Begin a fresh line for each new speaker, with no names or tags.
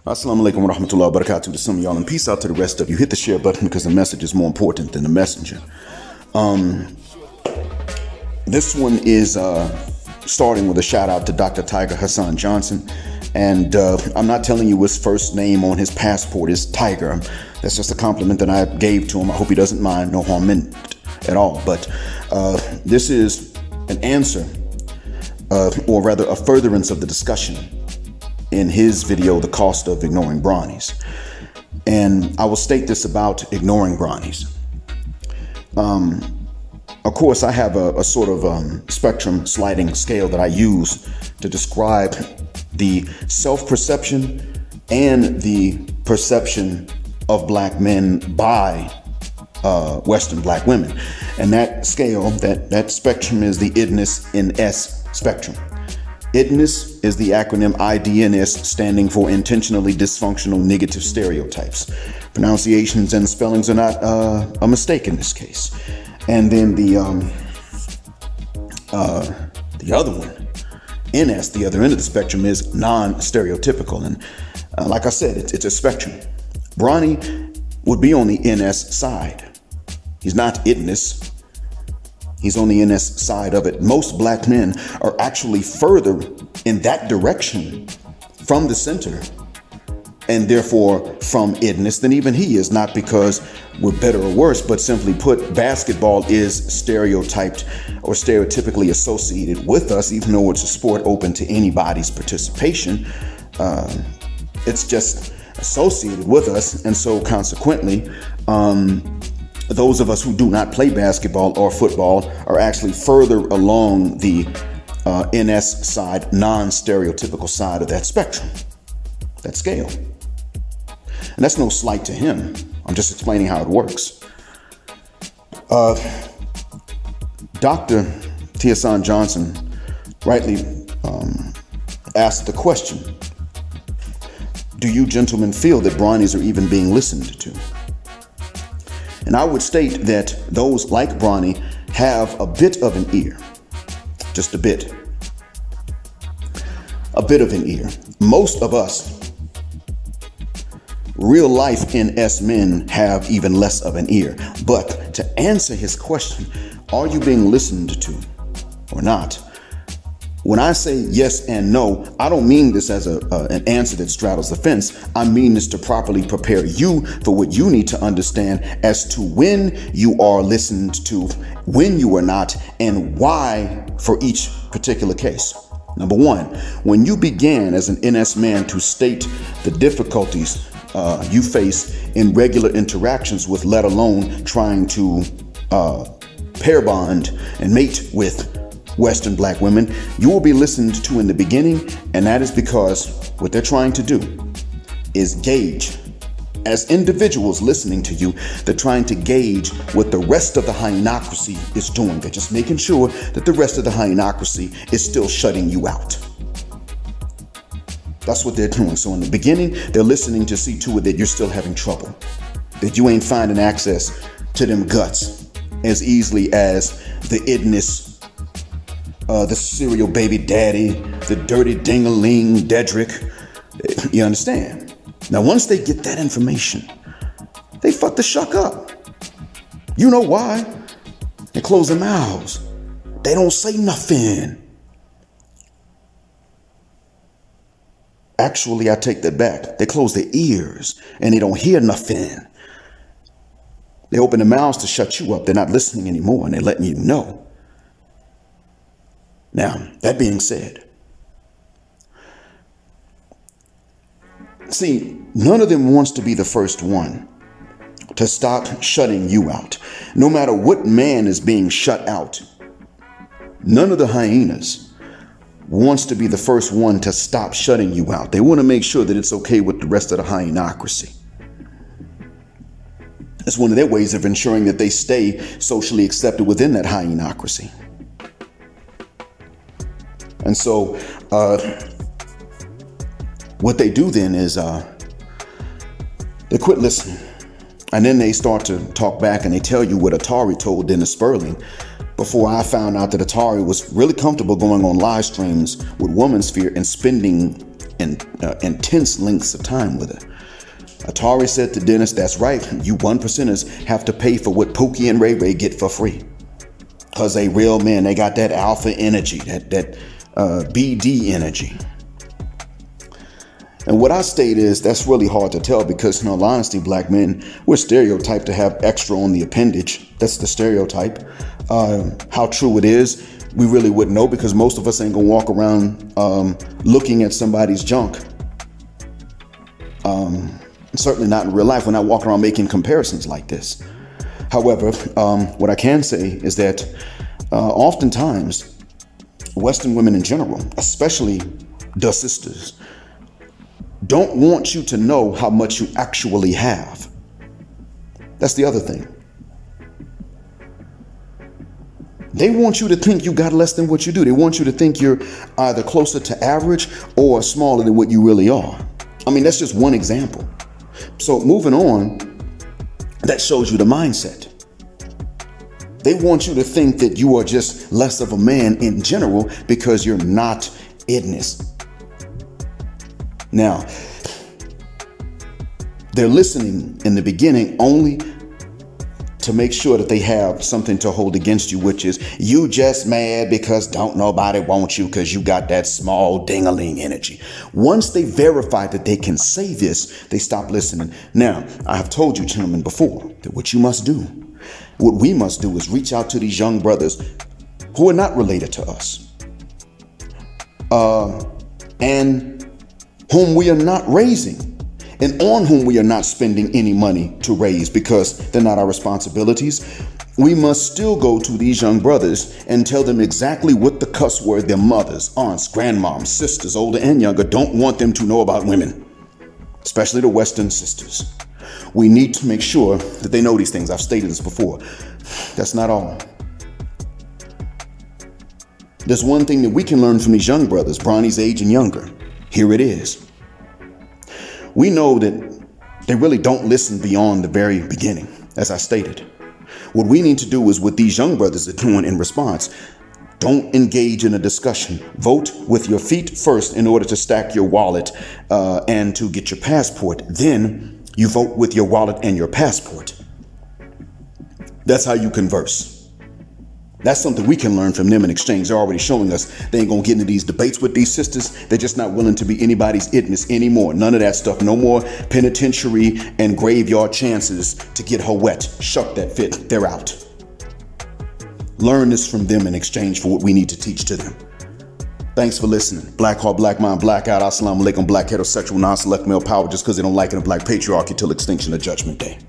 Assalamu alaikum wa rahmatullahi wa barakatuh to some of y'all, and peace out to the rest of you. Hit the share button because the message is more important than the messenger. This one is starting with a shout out to Dr. Tiger Hassan Johnson. And I'm not telling you his first name on his passport is Tiger. That's just a compliment that I gave to him. I hope he doesn't mind. No harm meant at all. But this is an answer, or rather a furtherance of the discussion in his video, The Cost of Ignoring Bronnies. And I will state this about ignoring Bronnies. Of course, I have a sort of spectrum sliding scale that I use to describe the self-perception and the perception of black men by Western black women. And that scale, that spectrum is the IDNIS in S spectrum. IDNIS is the acronym IDNS, standing for Intentionally Dysfunctional Negative Stereotypes. Pronunciations and spellings are not a mistake in this case. And then the other one, NS, the other end of the spectrum, is non-stereotypical. And like I said, it's a spectrum. Bronny would be on the NS side. He's not IDNIS. He's on the NS side of it. Most black men are actually further in that direction from the center, and therefore from IDNIS, than even he is. Not because we're better or worse, but simply put, basketball is stereotyped or stereotypically associated with us, even though it's a sport open to anybody's participation. It's just associated with us, and so consequently, those of us who do not play basketball or football are actually further along the NS side, non-stereotypical side of that spectrum, that scale. And that's no slight to him. I'm just explaining how it works. Dr. T. Hassan Johnson rightly asked the question, do you gentlemen feel that Bronnies are even being listened to? And I would state that those like Bronny have a bit of an ear, just a bit of an ear. Most of us, real life NS men, have even less of an ear. But to answer his question, are you being listened to or not? When I say yes and no, I don't mean this as an answer that straddles the fence. I mean this to properly prepare you for what you need to understand as to when you are listened to, when you are not, and why for each particular case. Number one, when you began as an NS man to state the difficulties you face in regular interactions with, let alone trying to pair bond and mate with Western black women, you will be listened to in the beginning, and that is because what they're trying to do is gauge. As individuals listening to you, they're trying to gauge what the rest of the hyenocracy is doing. They're just making sure that the rest of the hyenocracy is still shutting you out. That's what they're doing. So in the beginning, they're listening to see to it that you're still having trouble, that you ain't finding access to them guts as easily as the IDNIS, the serial baby daddy, the dirty ding-a-ling Dedrick. You understand? Now, once they get that information, they fuck the shuck up. You know why? They close their mouths. They don't say nothing. Actually, I take that back. They close their ears and they don't hear nothing. They open their mouths to shut you up. They're not listening anymore, and they're letting you know. Now, that being said, see, none of them wants to be the first one to stop shutting you out. No matter what man is being shut out, none of the hyenas wants to be the first one to stop shutting you out. They want to make sure that it's okay with the rest of the hyenocracy. It's one of their ways of ensuring that they stay socially accepted within that hyenocracy. And so what they do then is they quit listening. And then they start to talk back and they tell you what Atari told Dennis Sperling before I found out that Atari was really comfortable going on live streams with Womansphere and spending intense lengths of time with her. Atari said to Dennis, that's right, you one percenters have to pay for what Pookie and Ray Ray get for free. Because they real men, they got that alpha energy, that BD energy. And what I state is that's really hard to tell because, in all honesty, black men, we're stereotyped to have extra on the appendage. That's the stereotype. How true it is, we really wouldn't know because most of us ain't gonna walk around looking at somebody's junk. Certainly not in real life. We're not walking around making comparisons like this. However, what I can say is that oftentimes Western women in general, especially the sisters, don't want you to know how much you actually have. That's the other thing. They want you to think you got less than what you do. They want you to think you're either closer to average or smaller than what you really are. I mean, that's just one example. So moving on, that shows you the mindset. They want you to think that you are just less of a man in general because you're not Ignis. Now, they're listening in the beginning only to make sure that they have something to hold against you, which is you just mad because don't nobody want you because you got that small ding-a-ling energy. Once they verify that they can say this, they stop listening. Now, I have told you, gentlemen, before that what you must do, what we must do is reach out to these young brothers who are not related to us and whom we are not raising and on whom we are not spending any money to raise because they're not our responsibilities. We must still go to these young brothers and tell them exactly what the cuss word their mothers, aunts, grandmoms, sisters, older and younger, don't want them to know about women, especially the Western sisters. We need to make sure that they know these things. I've stated this before. That's not all. There's one thing that we can learn from these young brothers, Bronny's age and younger. Here it is. We know that they really don't listen beyond the very beginning, as I stated. What we need to do is what these young brothers are doing in response. Don't engage in a discussion. Vote with your feet first in order to stack your wallet and to get your passport. Then you vote with your wallet and your passport. That's how you converse. That's something we can learn from them in exchange. They're already showing us they ain't gonna get into these debates with these sisters. They're just not willing to be anybody's Ignis anymore. None of that stuff. No more penitentiary and graveyard chances to get her wet. Shuck that fit. They're out. Learn this from them in exchange for what we need to teach to them. Thanks for listening. Black heart, black mind, black out. Assalamu alaikum, black heterosexual, non-select male power just because they don't like it in black patriarchy till extinction of judgment day.